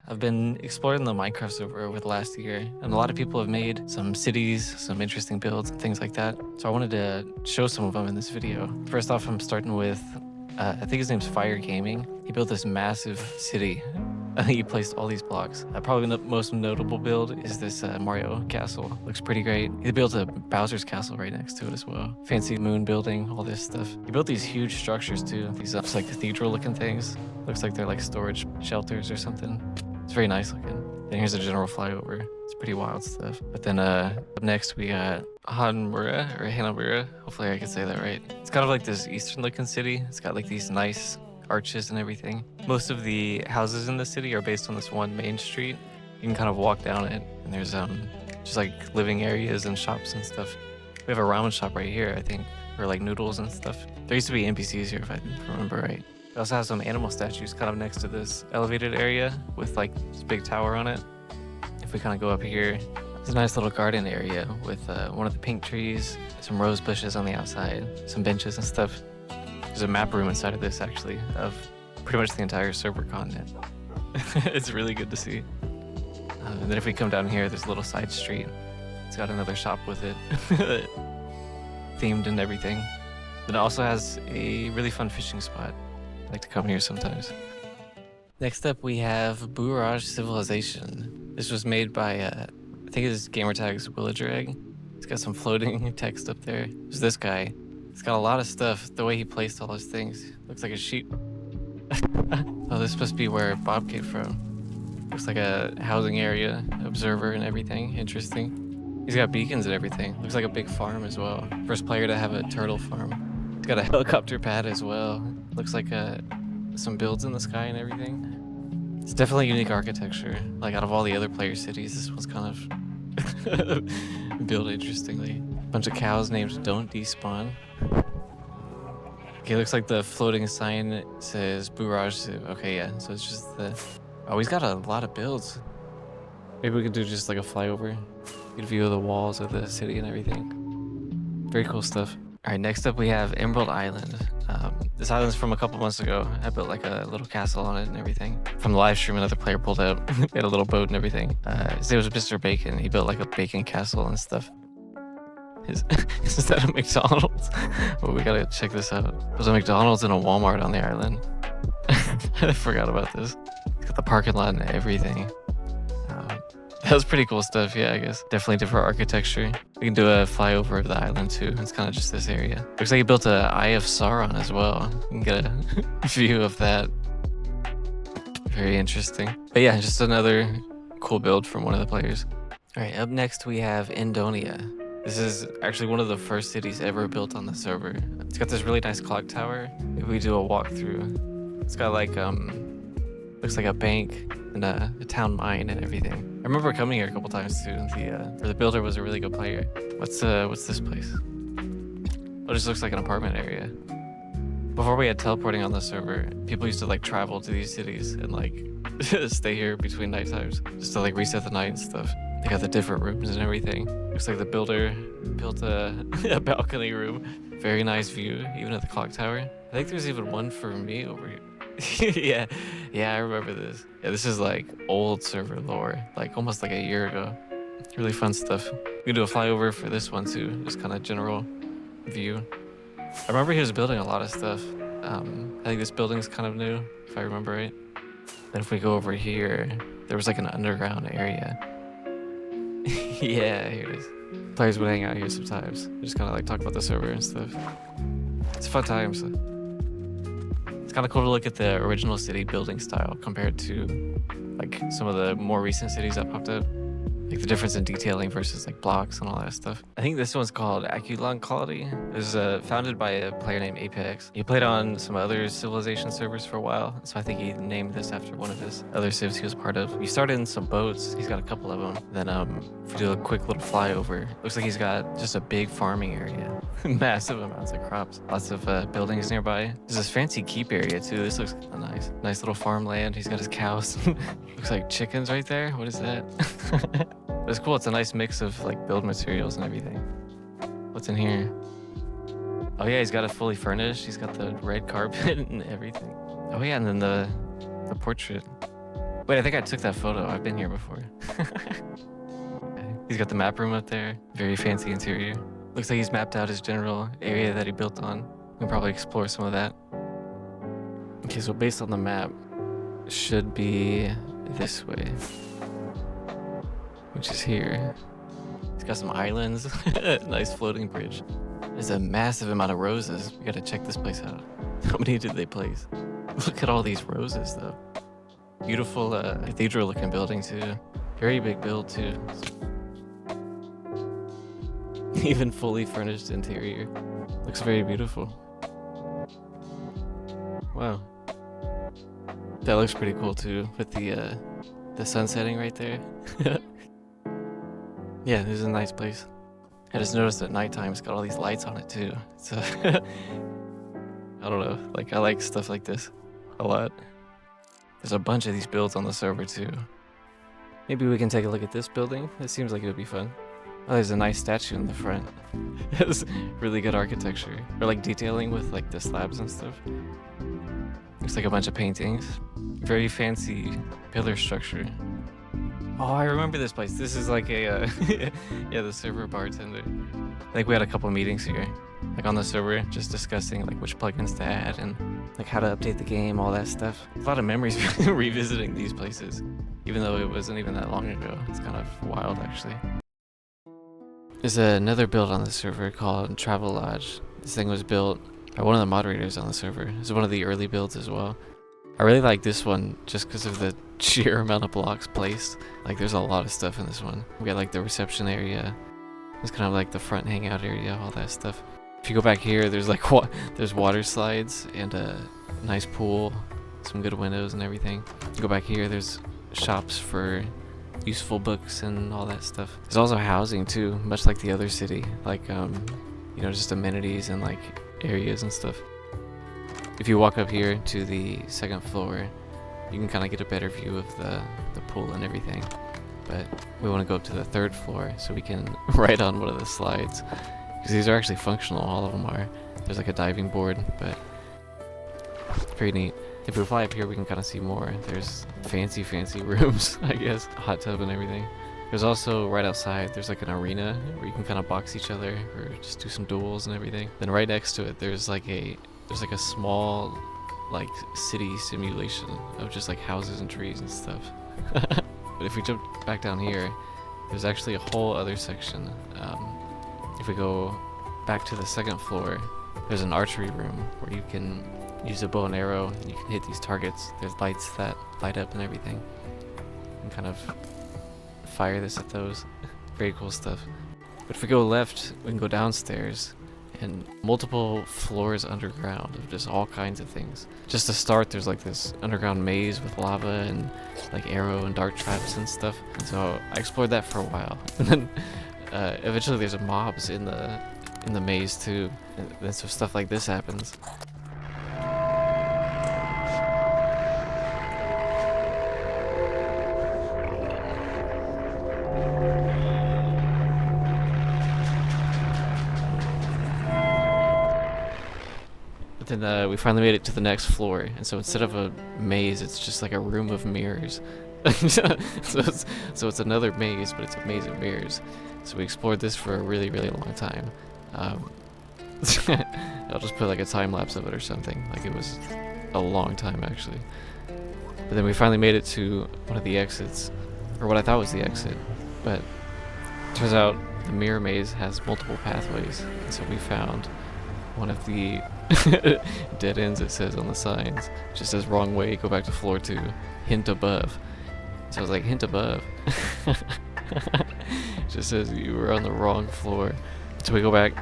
I've been exploring the Minecraft server over the last year, and a lot of people have made some cities, some interesting builds, and things like that. So I wanted to show some of them in this video. First off, I'm starting with, I think his name's Fire Gaming. He built this massive city. He placed all these blocks. Probably the most notable build is this Mario castle. Looks pretty great. He built a Bowser's castle right next to it as well. Fancy moon building, all this stuff. He built these huge structures too. These just like cathedral looking things. Looks like they're like storage shelters or something. It's very nice looking. Then here's a general flyover. It's pretty wild stuff. But then up next we got Hanamura or Hanamura. Hopefully I can say that right. It's kind of like this eastern looking city. It's got like these nice arches and everything. Most of the houses in the city are based on this one main street. You can kind of walk down it, and there's just like living areas and shops and stuff. We have a ramen shop right here, I think, for like noodles and stuff. There used to be NPCs here, if I remember right. We also have some animal statues kind of next to this elevated area with like this big tower on it. If we kind of go up here, there's a nice little garden area with one of the pink trees, some rose bushes on the outside, some benches and stuff. There's a map room inside of this, actually, of pretty much the entire server continent. It's really good to see. And then if we come down here, there's a little side street. It's got another shop with it, themed and everything. Then it also has a really fun fishing spot. I like to come here sometimes. Next up, we have Burage Civilization. This was made by, I think his gamertag's Villager Egg. It's got some floating text up there. There's this guy. It's got a lot of stuff. The way he placed all those things. Looks like a sheep. Oh, this must be where Bob came from. Looks like a housing area, observer and everything. Interesting. He's got beacons and everything. Looks like a big farm as well. First player to have a turtle farm. He's got a helicopter pad as well. Looks like some builds in the sky and everything. It's definitely unique architecture. Like out of all the other player cities, this one's kind of built interestingly. Bunch of cows named Don't Despawn. Okay, looks like the floating sign says Burage. Okay, yeah, so it's just the... Oh, he's got a lot of builds. Maybe we could do just like a flyover. Get a view of the walls of the city and everything. Very cool stuff. All right, next up we have Emerald Island. This island's from a couple months ago. I built like a little castle on it and everything. From the live stream, another player pulled out. He had a little boat and everything. His name was Mr. Bacon. He built like a bacon castle and stuff. Is that a McDonald's? Oh, we gotta check this out. There's a McDonald's and a Walmart on the island. I forgot about this. It's got the parking lot and everything. That was pretty cool stuff, yeah, I guess. Definitely different architecture. We can do a flyover of the island too. It's kind of just this area. Looks like he built a Eye of Sauron as well. You can get a view of that. Very interesting. But yeah, just another cool build from one of the players. All right, up next we have Endonia. This is actually one of the first cities ever built on the server. It's got this really nice clock tower. If we do a walkthrough, it's got like looks like a bank and a town mine and everything. I remember coming here a couple times too. The builder was a really good player. What's this place? Oh, it just looks like an apartment area. Before we had teleporting on the server, people used to like travel to these cities and like stay here between night times just to like reset the night and stuff. They got the different rooms and everything. Looks like the builder built a balcony room. Very nice view, even at the clock tower. I think there's even one for me over here. yeah, I remember this. Yeah, this is like old server lore, like almost like a year ago. Really fun stuff. We can do a flyover for this one too, just kind of general view. I remember he was building a lot of stuff. I think this building's kind of new, if I remember right. Then if we go over here, there was like an underground area. Yeah, here it is. Players would hang out here sometimes. Just kind of like talk about the server and stuff. It's fun times. It's kind of cool to look at the original city building style compared to like some of the more recent cities that popped up. Like the difference in detailing versus like blocks and all that stuff. I think this one's called Aculon Colony. It was founded by a player named Apex. He played on some other Civilization servers for a while, so I think he named this after one of his other civs he was part of. He started in some boats. He's got a couple of them. Then if we do a quick little flyover, looks like he's got just a big farming area. Massive amounts of crops. Lots of buildings nearby. There's this fancy keep area too. This looks nice. Nice little farmland. He's got his cows. Looks like chickens right there. What is that? But it's cool. It's a nice mix of like build materials and everything. What's in here? Oh yeah, he's got it fully furnished. He's got the red carpet and everything. Oh yeah, and then the portrait. Wait, I think I took that photo. I've been here before. Okay. He's got the map room up there. Very fancy interior. Looks like he's mapped out his general area that he built on. We can probably explore some of that. Okay, so based on the map, it should be this way, which is here. It's got some islands. Nice floating bridge. There's a massive amount of roses. We gotta check this place out. How many did they place? Look at all these roses, though. Beautiful cathedral-looking building, too. Very big build, too. Even fully furnished interior. Looks very beautiful. Wow. That looks pretty cool, too, with the sun setting right there. Yeah, this is a nice place. I just noticed at nighttime it's got all these lights on it, too. So, I don't know. Like, I like stuff like this a lot. There's a bunch of these builds on the server too. Maybe we can take a look at this building. It seems like it would be fun. Oh, there's a nice statue in the front. It's really good architecture. Or like detailing with like the slabs and stuff. Looks like a bunch of paintings. Very fancy pillar structure. Oh, I remember this place. This is like a, yeah, the server bartender. I think we had a couple meetings here, like on the server, just discussing like which plugins to add and like how to update the game, all that stuff. A lot of memories revisiting these places, even though it wasn't even that long ago. It's kind of wild, actually. There's another build on the server called Travel Lodge. This thing was built by one of the moderators on the server. It's one of the early builds as well. I really like this one just because of the sheer amount of blocks placed. Like there's a lot of stuff in this one. We got like the reception area. It's kind of like the front hangout area, all that stuff. If you go back here, there's like there's water slides and a nice pool, some good windows and everything. You go back here, there's shops for useful books and all that stuff. There's also housing too, much like the other city, like you know, just amenities and like areas and stuff. If you walk up here to the second floor, you can kind of get a better view of the pool and everything. But we want to go up to the third floor so we can ride on one of the slides. Because these are actually functional, all of them are. There's like a diving board, but it's pretty neat. If we fly up here, we can kind of see more. There's fancy rooms, I guess. A hot tub and everything. There's also, right outside, there's like an arena where you can kind of box each other or just do some duels and everything. Then right next to it, there's like a small like city simulation of just like houses and trees and stuff. But if we jump back down here, there's actually a whole other section. If we go back to the second floor, there's an archery room where you can use a bow and arrow and you can hit these targets. There's lights that light up and everything. You can kind of fire this at those. Very cool stuff. But if we go left, we can go downstairs and multiple floors underground of just all kinds of things. Just to start, there's like this underground maze with lava and like arrow and dart traps and stuff. And so I explored that for a while. And then eventually there's mobs in the maze too. And so stuff like this happens. Then we finally made it to the next floor, and so instead of a maze, it's just like a room of mirrors. so it's another maze, but it's a maze of mirrors. So we explored this for a really long time. I'll just put like a time lapse of it or something. Like it was a long time actually. But then we finally made it to one of the exits, or what I thought was the exit, but turns out the mirror maze has multiple pathways, and so we found one of the dead ends. It says on the signs, it just says wrong way, go back to floor 2, hint above. So I was like, hint above. It just says you were on the wrong floor. So we go back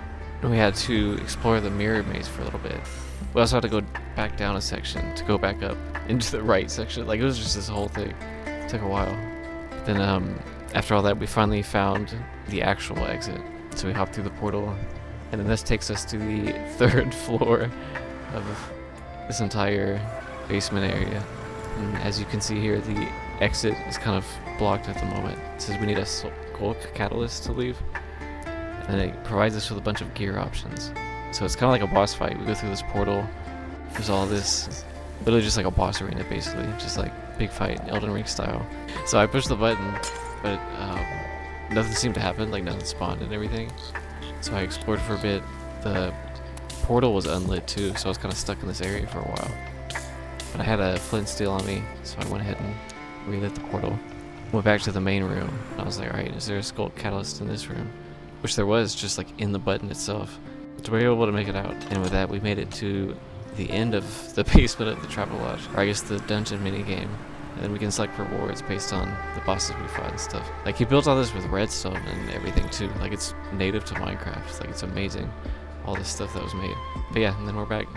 and we had to explore the mirror maze for a little bit. We also had to go back down a section to go back up into the right section. Like it was just this whole thing. It took a while. Then after all that, we finally found the actual exit. So we hopped through the portal. And then this takes us to the third floor of this entire basement area. And as you can see here, the exit is kind of blocked at the moment. It says we need a Skulk catalyst to leave. And it provides us with a bunch of gear options. So it's kind of like a boss fight. We go through this portal. There's all this, literally just like a boss arena basically. Just like big fight, Elden Ring style. So I pushed the button, but nothing seemed to happen, like nothing spawned and everything. So I explored for a bit. The portal was unlit too, so I was kind of stuck in this area for a while. But I had a flint steel on me, so I went ahead and relit the portal. Went back to the main room, and I was like, alright, is there a skull catalyst in this room? Which there was, just like in the button itself. So we were able to make it out, and with that we made it to the end of the basement of the travel lodge, or I guess the dungeon minigame. And then we can select rewards based on the bosses we fight and stuff. Like, he built all this with redstone and everything too. Like, it's native to Minecraft. Like, it's amazing, all this stuff that was made. But yeah, and then we're back.